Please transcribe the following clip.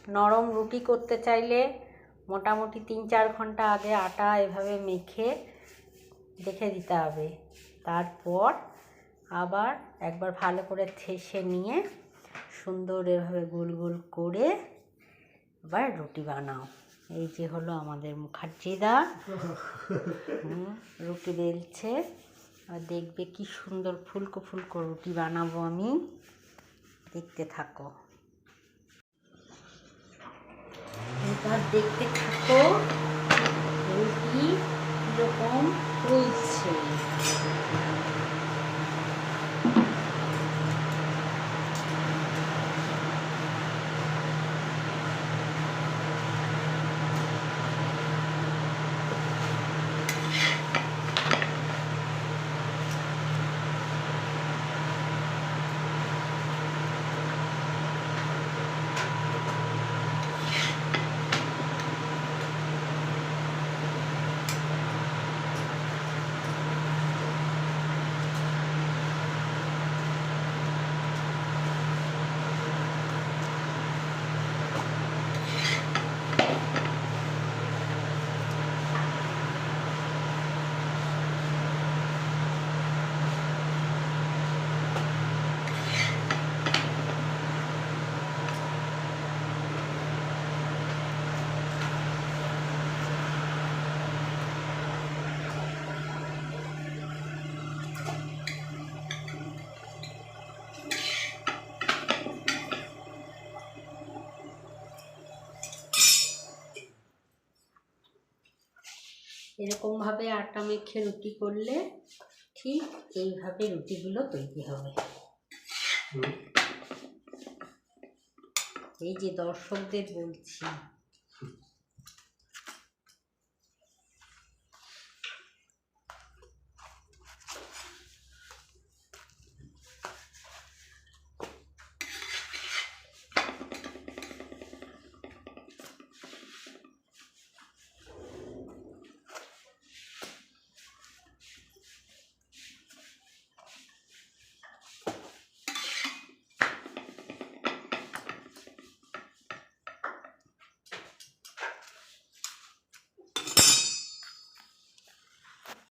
নরম রুটি করতে চাইলে মোটামুটি 3-4 ঘন্টা আগে আটা এভাবে মেখে রেখে দিতে হবে। তারপর আবার একবার ভালো করে ঠেসে নিয়ে সুন্দর এভাবে গোল গোল করে আবার রুটি বানাও। এই যে হলো আমাদের মুখার্জিদা রুটি বেলছে। আর দেখবে কি সুন্দর ফুলকো ফুলকো রুটি বানাবো আমি, দেখতে থাকো। এবার দেখতে থাকো রুটি কীরকম ফুলছে। এরকমভাবে আটা মেখে রুটি করলে ঠিক এইভাবে রুটিগুলো তৈরি হবে। এই যে দর্শকদের বলছি,